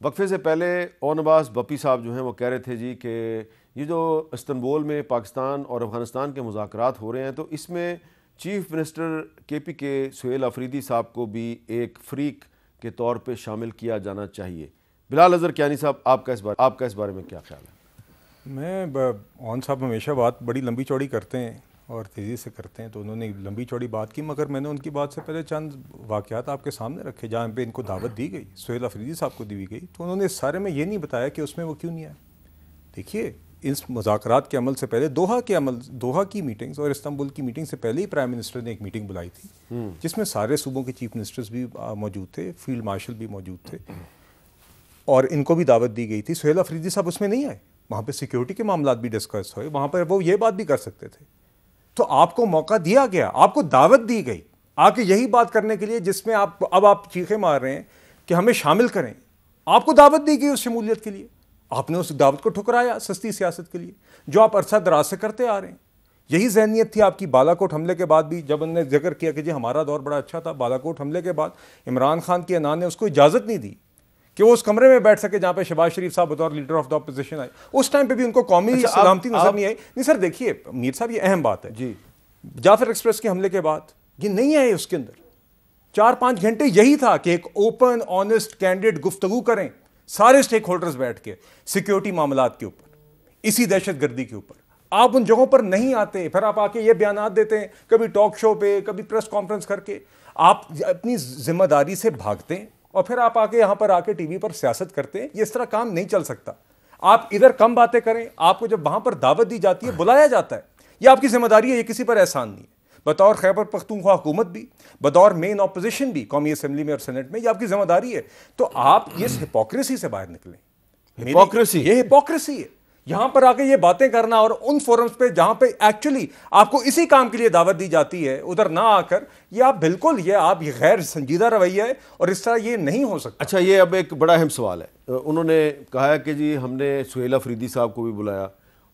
وقفے سے پہلے اون عباس بپی صاحب جو ہیں وہ کہہ رہے تھے جی کہ یہ جو استنبول میں پاکستان اور افغانستان کے مذاکرات ہو رہے ہیں تو اس میں چیف منسٹر کے پی کے سہیل آفریدی صاحب کو بھی ایک فریق کے طور پہ شامل کیا جانا چاہیے۔ بلال اظہر کیانی صاحب آپ کا اس بارے میں کیا خیال ہے؟ میں اون صاحب ہمیشہ بات بڑی لمبی چوڑی کرتے ہیں اور تیزی سے کرتے ہیں، تو انہوں نے لمبی چوڑی بات کی، مگر میں نے ان کی بات سے پہلے چند واقعات آپ کے سامنے رکھے جہاں پہ ان کو دعوت دی گئی، سہیل آفریدی صاحب کو دی گئی، تو انہوں نے اس سارے میں یہ نہیں بتایا کہ اس میں وہ کیوں نہیں آئے۔ دیکھیے اس مذاکرات کے عمل سے پہلے دوحہ کی میٹنگز اور استنبول کی میٹنگ سے پہلے ہی پرائم منسٹر نے ایک میٹنگ بلائی تھی جس میں سارے صوبوں کے چیف منسٹرز بھی موجود تھے، فیلڈ مارشل بھی موجود تھے اور ان کو بھی دعوت دی گئی تھی۔ سہیل آفریدی صاحب اس میں نہیں آئے، وہاں پہ سیکیورٹی کے معاملات بھی ڈسکس ہوئے، وہاں پر وہ یہ بات بھی کر سکتے تھے۔ تو آپ کو موقع دیا گیا، آپ کو دعوت دی گئی آ کے یہی بات کرنے کے لیے جس میں آپ چیخیں مار رہے ہیں کہ ہمیں شامل کریں۔ آپ کو دعوت دی گئی اس شمولیت کے لیے، آپ نے اس دعوت کو ٹھکرایا سستی سیاست کے لیے جو آپ عرصہ دراز سے کرتے آ رہے ہیں۔ یہی ذہنیت تھی آپ کی بالا کوٹ حملے کے بعد بھی، جب انہوں نے ذکر کیا کہ جی ہمارا دور بڑا اچھا تھا، بالا کوٹ حملے کے بعد عمران خان کی انا نے اس کو اجازت نہیں دی کہ وہ اس کمرے میں بیٹھ سکے جہاں پہ شہباز شریف صاحب بطور لیڈر آف دا اپوزیشن آئے۔ اس ٹائم پہ بھی ان کو قومی سلامتی نظر نہیں آئی۔ نہیں سر دیکھیے میر صاحب، یہ اہم بات ہے جی، جعفر ایکسپریس کے حملے کے بعد یہ نہیں آئے، اس کے اندر 4-5 گھنٹے یہی تھا کہ ایک اوپن آنیسٹ کینڈیڈ گفتگو کریں سارے اسٹیک ہولڈرز بیٹھ کے سیکیورٹی معاملات کے اوپر، اسی دہشت گردی کے اوپر۔ آپ ان جگہوں پر نہیں آتے، پھر آپ آ کے یہ بیانات دیتے ہیں، کبھی ٹاک شو پہ، کبھی پریس کانفرنس کر کے، آپ اپنی ذمہ داری سے بھاگتے ہیں اور پھر آپ آ کے یہاں پر آ کے ٹی وی پر سیاست کرتے ہیں۔ یہ اس طرح کام نہیں چل سکتا۔ آپ ادھر کم باتیں کریں، آپ کو جب وہاں پر دعوت دی جاتی ہے، بلایا جاتا ہے، یہ آپ کی ذمہ داری ہے، یہ کسی پر احسان نہیں ہے۔ بطور خیبر پختونخوا حکومت بھی، بطور مین اپوزیشن بھی قومی اسمبلی میں اور سینٹ میں، یہ آپ کی ذمہ داری ہے۔ تو آپ اس ہپوکریسی سے باہر نکلیں۔ یہ ہپوکریسی ہے، یہاں پر آ کے یہ باتیں کرنا اور ان فورمز پہ جہاں پہ ایکچولی آپ کو اسی کام کے لیے دعوت دی جاتی ہے ادھر نہ آ کر، یہ آپ بالکل یہ غیر سنجیدہ رویہ ہے اور اس طرح یہ نہیں ہو سکتا۔ اچھا، یہ اب ایک بڑا اہم سوال ہے۔ انہوں نے کہا کہ جی ہم نے سہیل آفریدی صاحب کو بھی بلایا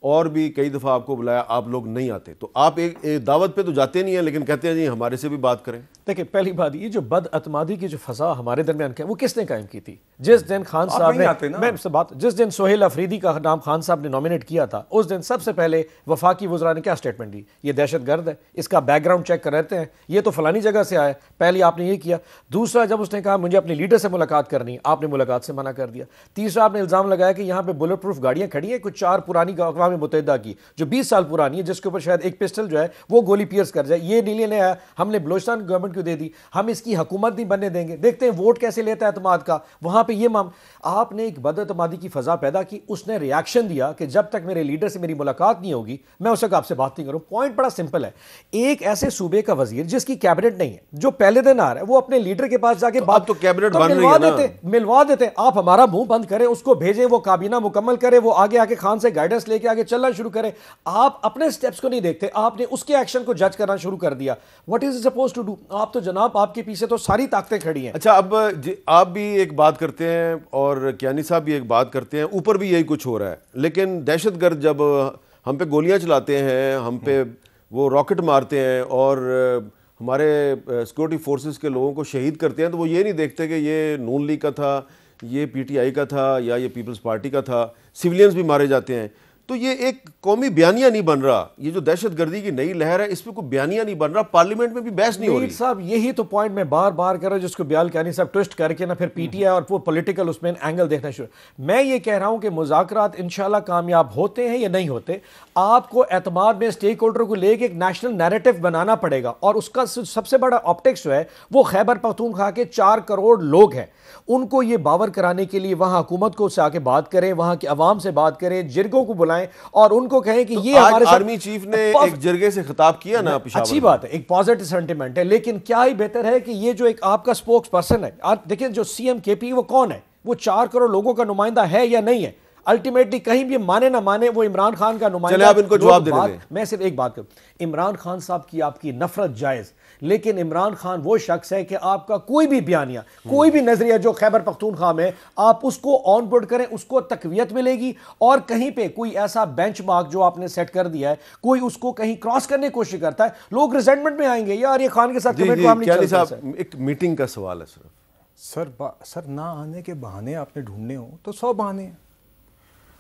اور بھی کئی دفعہ آپ کو بلایا، آپ لوگ نہیں آتے، تو آپ ایک دعوت پہ تو جاتے نہیں ہیں لیکن کہتے ہیں جی ہمارے سے بھی بات کریں۔ دیکھیں پہلی بات، یہ جو بد اعتمادی کی جو فضا ہمارے درمیان ہے وہ کس نے قائم کی تھی؟ جس دن خان صاحب نے جس دن سہیل آفریدی کا نام خان صاحب نے نومینیٹ کیا تھا، اس دن سب سے پہلے وفاقی وزراء نے کیا سٹیٹمنٹ دی؟ یہ دہشت گرد ہے، اس کا بیک گراؤنڈ چیک کرتے ہیں، یہ تو فلانی جگہ سے آیا۔ پہلے آپ نے یہ کیا۔ دوسرا، جب اس نے کہا مجھے اپنے لیڈر سے ملاقات کرنی ہے، آپ نے ملاقات سے منع کر دیا۔ تیسرا، آپ نے الزام لگایا کہ یہاں پہ بلٹ پروف گاڑیاں کھڑی ہیں، کچھ 4 پرانی اقوام متحدہ کی جو 20 سال پرانی ہے، جس کے اوپر شاید ایک پسٹل جو ہے وہ گولی پیئرس کر جائے، یہ نہیں لینے آیا، ہم نے بلوچستان گورنمنٹ کو دے دی، ہم اس کی حکومت نہیں بننے دیں گے۔ دیکھتے ہیں ووٹ کیسے لیتا ہے اعتماد کا وہاں پہ۔ یہ آپ نے ایک بد اعتمادی کی فضا پیدا کی، اس نے ریاکشن دیا کہ جب تک میرے لیڈر سے میری ملاقات نہیں ہوگی میں اس سے آپ سے بات نہیں کروں۔ پوائنٹ بڑا سمپل ہے، ایک ایسے صوبے کا وزیر جس کی کیبنٹ نہیں ہے، جو پہلے دن آ رہا ہے، وہ اپنے لیڈر کے پاس جا کے بات تو کیبنٹ بن رہی ہے نا، ملوا دیتے ہیں۔ آپ ہمارا منہ بند کریں، اس کو بھیجیں، وہ کابینہ مکمل کرے، وہ آگے آگے خان سے گائیڈنس لے کے آگے چلنا شروع کرے۔ آپ اپنے سٹیپس کو نہیں دیکھتے، آپ نے اس کے ایکشن کو جج کرنا شروع کر دیا۔ What is suppose to do? آپ تو جناب آپ کے پیچھے تو ساری طاقتیں کھڑی ہیں۔ اچھا، اب آپ بھی ایک بات کرتے ہیں اور کیانی صاحب بھی ایک بات کرتے ہیں، اوپر بھی یہی کچھ ہو رہا ہے، لیکن دہشت گرد جب ہم پہ گولیاں چلاتے ہیں، ہم پہ وہ راکٹ مارتے ہیں اور ہمارے سیکورٹی فورسز کے لوگوں کو شہید کرتے ہیں، تو وہ یہ نہیں دیکھتے کہ یہ نون لیگ کا تھا، یہ پی ٹی آئی کا تھا یا یہ پیپلز پارٹی کا تھا، سیولینز بھی مارے جاتے ہیں۔ تو یہ ایک قومی بیانیہ نہیں بن رہا، یہ جو دہشت گردی کی نئی لہر ہے اس پہ کوئی بیانیہ نہیں بن رہا، پارلیمنٹ میں بھی بحث نہیں ہو رہی۔ صاحب یہی تو پوائنٹ میں بار بار کر رہا ہوں، جس کو بیال کیانی صاحب ٹوسٹ کر کے نا پھر پی ٹی آئی اور وہ پولیٹیکل اس میں اینگل دیکھنا شروع۔ میں یہ کہہ رہا ہوں کہ مذاکرات انشاءاللہ کامیاب ہوتے ہیں یا نہیں ہوتے، آپ کو اعتماد میں اسٹیک ہولڈر کو لے کے ایک نیشنل نیریٹو بنانا پڑے گا، اور اس کا سب سے بڑا آپٹکس جو ہے وہ خیبر پختونخوا کے 4 کروڑ لوگ ہیں، ان کو یہ باور کرانے کے لیے وہاں حکومت کو سے آ کے بات کریں، وہاں کے عوام سے بات کریں، جرگوں کو بلائیں اور ان کو کہیں کہ یہ ہمارے ساتھ۔ آرمی چیف نے ایک جرگے سے خطاب کیا نا پشاور، اچھی بات ہے، ایک پازیٹیو سینٹیمنٹ ہے، لیکن کیا ہی بہتر ہے کہ یہ جو ایک آپ کا سپوکس پرسن ہے، آپ دیکھیں جو سی ایم کے پی وہ کون ہے؟ وہ 4 کروڑ لوگوں کا نمائندہ ہے یا نہیں ہے؟ الٹیمیٹلی کہیں بھی مانے نہ مانے وہ عمران خان کا نمائندہ۔ چلے آپ ان کو جواب دے دیں۔ میں صرف ایک بات کروں، عمران خان صاحب کی آپ کی نفرت جائز، لیکن عمران خان وہ شخص ہے کہ آپ کا کوئی بھی بیانیہ، کوئی بھی نظریہ جو خیبر پختونخوا میں آپ اس کو آن بورڈ کریں، اس کو تقویت ملے گی، اور کہیں پہ کوئی ایسا بینچ مارک جو آپ نے سیٹ کر دیا ہے کوئی اس کو کہیں کراس کرنے کی کوشش کرتا ہے، لوگ ریزنٹمنٹ میں آئیں گے، یار یہ خان کے ساتھ کمنٹ کو ہم نہیں چل سکتے۔ ایک میٹنگ کا سوال ہے صرف، سر نہ آنے کے بہانے آپ نے ڈھونڈنے ہوں تو 100 بہانے ہیں.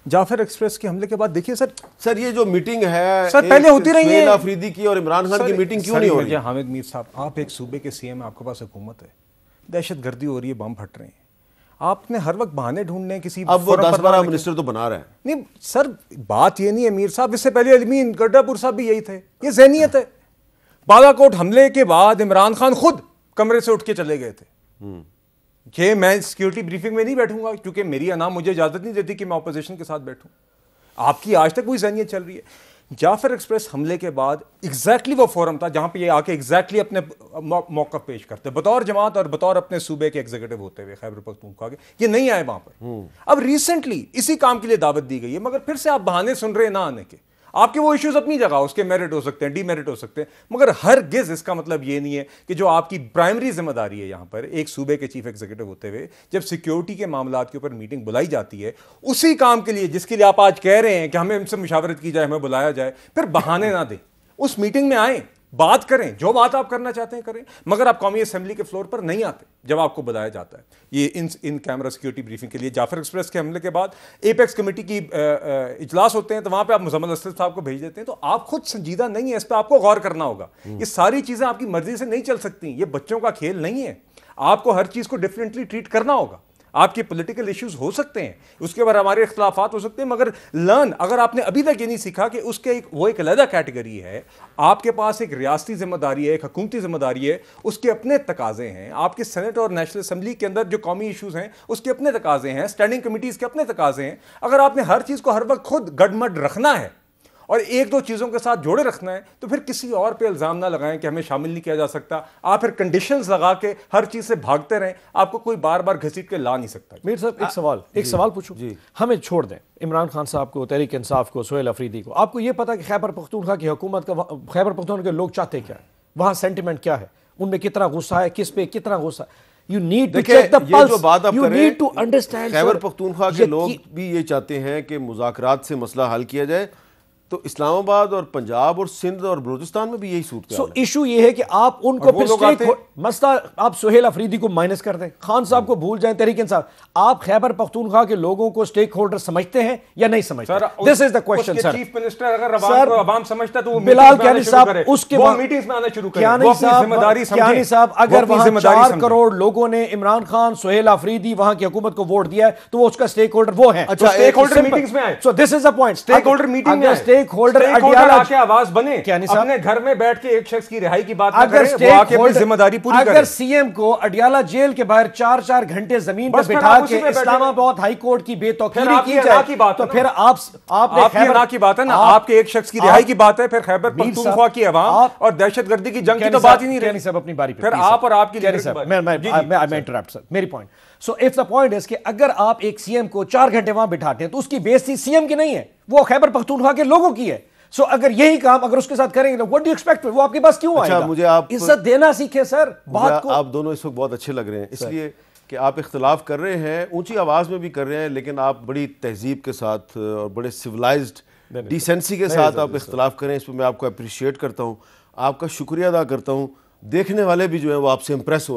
جعفر ایکسپریس کے حملے کے بعد دیکھیے سر یہ جو میٹنگ ہے سر پہلے ہوتی رہی ہے سہیل آفریدی کی اور عمران خان کی میٹنگ کیوں نہیں ہو رہی؟ حامد میر صاحب آپ ایک صوبے کے سی ایم، آپ کے پاس حکومت ہے، دہشت گردی ہو رہی ہے، بم پھٹ رہے ہیں، آپ نے ہر وقت بہانے ڈھونڈنے ہیں کسی. اب وہ 10-12 منسٹر تو بنا رہے ہیں. نہیں سر بات یہ نہیں ہے میر صاحب، اس سے پہلے علمین گڈھا پور صاحب بھی یہی تھے. یہ ذہنیت ہے. بالا کوٹ حملے کے بعد عمران خان خود کمرے سے اٹھ کے چلے گئے تھے کہ میں سیکیورٹی بریفنگ میں نہیں بیٹھوں گا کیونکہ میری انا مجھے اجازت نہیں دیتی کہ میں اپوزیشن کے ساتھ بیٹھوں. آپ کی آج تک وہی ذہنیت چل رہی ہے. جعفر ایکسپریس حملے کے بعد ایگزیکٹلی وہ فورم تھا جہاں پہ یہ آ کے ایگزیکٹلی اپنے موقف پیش کرتے بطور جماعت اور بطور اپنے صوبے کے ایگزیکٹو ہوتے ہوئے خیبر پختونخوا کے. یہ نہیں آئے وہاں پر. اب ریسنٹلی اسی کام کے لیے دعوت دی گئی ہے، مگر پھر سے آپ بہانے سن رہے ہیں نہ آنے کے. آپ کے وہ ایشوز اپنی جگہ، اس کے میرٹ ہو سکتے ہیں، ڈی میرٹ ہو سکتے ہیں، مگر ہرگز اس کا مطلب یہ نہیں ہے کہ جو آپ کی پرائمری ذمہ داری ہے یہاں پر ایک صوبے کے چیف ایگزیکٹو ہوتے ہوئے جب سیکیورٹی کے معاملات کے اوپر میٹنگ بلائی جاتی ہے اسی کام کے لیے جس کے لیے آپ آج کہہ رہے ہیں کہ ہمیں ان سے مشاورت کی جائے، ہمیں بلایا جائے، پھر بہانے نہ دیں. اس میٹنگ میں آئیں، بات کریں، جو بات آپ کرنا چاہتے ہیں کریں، مگر آپ قومی اسمبلی کے فلور پر نہیں آتے جب آپ کو بلایا جاتا ہے. یہ ان کیمرہ سیکیورٹی بریفنگ کے لیے جعفر ایکسپریس کے حملے کے بعد ایپیکس کمیٹی کی اجلاس ہوتے ہیں تو وہاں پہ آپ مزمل اسد صاحب کو بھیج دیتے ہیں. تو آپ خود سنجیدہ نہیں ہیں، اس پہ آپ کو غور کرنا ہوگا. یہ ساری چیزیں آپ کی مرضی سے نہیں چل سکتی، یہ بچوں کا کھیل نہیں ہے. آپ کو ہر چیز کو ڈفرینٹلی ٹریٹ کرنا ہوگا. آپ کے پولیٹیکل ایشوز ہو سکتے ہیں، اس کے بعد ہمارے اختلافات ہو سکتے ہیں، مگر اگر آپ نے ابھی تک یہ نہیں سیکھا کہ اس کے وہ ایک علیحدہ کیٹیگری ہے. آپ کے پاس ایک ریاستی ذمہ داری ہے، ایک حکومتی ذمہ داری ہے، اس کے اپنے تقاضے ہیں. آپ کے سینٹ اور نیشنل اسمبلی کے اندر جو قومی ایشوز ہیں اس کے اپنے تقاضے ہیں، اسٹینڈنگ کمیٹیز کے اپنے تقاضے ہیں. اگر آپ نے ہر چیز کو ہر وقت خود گڈمڈ رکھنا ہے اور ایک دو چیزوں کے ساتھ جوڑے رکھنا ہے تو پھر کسی اور پہ الزام نہ لگائیں کہ ہمیں شامل نہیں کیا جا سکتا. آپ پھر کنڈیشنز لگا کے ہر چیز سے بھاگتے رہیں، آپ کو کوئی بار بار گھسیٹ کے لا نہیں سکتا. میر صاحب ایک سوال پوچھوں. ہمیں چھوڑ دیں عمران خان صاحب کو، تحریک انصاف کو، سہیل آفریدی کو. آپ کو یہ پتا کہ خیبر پختونخوا کی حکومت کا، خیبر پختونخوا کے لوگ چاہتے کیا ہے، وہاں سینٹیمنٹ کیا ہے، ان میں کتنا غصہ ہے، کس پہ کتنا غصہ ہے. You need to check the pulse. You need to understand. Khyber Pakhtunkhwa کے لوگ بھی یہ چاہتے ہیں کہ مذاکرات سے مسئلہ حل کیا جائے، تو اسلام آباد اور پنجاب اور سندھ اور بلوچستان میں بھی یہی صورت ہے. ایشو یہ ہے کہ آپ ان کو مسئلہ آپ سہیل آفریدی کو مائنس کر دیں، خان صاحب کو بھول جائیں، تحریک انصاف. آپ خیبر پختونخوا کے لوگوں کو سٹیک ہولڈر سمجھتے ہیں یا نہیں سمجھتے؟ This is the question sir. Chief minister اگر عوام سمجھتا تو وہ بلال کیانی صاحب اس کے وہ میٹنگز میں آنا شروع کریں. کیانی صاحب اگر وہاں 4 کروڑ لوگوں نے عمران خان، سہیل آفریدی وہاں کی حکومت کو ووٹ دیا ہے تو وہ اس کا سٹیک ہولڈر وہ ہیں. اچھا سٹیک ہولڈر میٹنگز میں آئے. So this is the point. Stakeholder meeting میں سٹیک ہولڈر آکے آواز بنے، اپنے گھر میں بیٹھ کے ایک شخص کی رہائی کی بات نہ کریں، وہ آکے اپنی ذمہ داری پوری کریں. اگر سی ایم کو اڈیالہ جیل کے باہر 4 گھنٹے زمین پر بٹھا کے اسلام آباد ہائی کورٹ کی بے توقیری کی جائے تو پھر آپ کی انا کی بات ہے نا، آپ کے ایک شخص کی رہائی کی بات ہے. پھر خیبر پختونخوا کی عوام اور دہشت گردی کی جنگ کی تو بات ہی نہیں رہی. صاحب اپنی باری پہ پھر آپ اور آپ کی میں انٹرپٹ سر میری point. So if the point is کہ اگر آپ ایک سی ایم کو 4 گھنٹے وہاں بٹھاتے ہیں تو اس کی بیزتی سی ایم کی نہیں ہے، وہ خیبر پختونخوا کے لوگوں کی ہے. سو اگر یہی کام اگر اس کے ساتھ کریں گے what do you expect؟ وہ آپ کے پاس کیوں آئے گا؟ مجھے آپ عزت دینا سیکھیں سر. بات کو آپ دونوں اس وقت بہت اچھے لگ رہے ہیں، اس لیے کہ آپ اختلاف کر رہے ہیں، اونچی آواز میں بھی کر رہے ہیں، لیکن آپ بڑی تہذیب کے ساتھ اور بڑے سویلائزڈ ڈیسنسی کے ساتھ آپ اختلاف کریں. اس پہ میں آپ کو اپریشیٹ کرتا ہوں، آپ کا شکریہ ادا کرتا ہوں. دیکھنے والے بھی جو ہیں وہ آپ سے امپریس ہو رہے ہیں.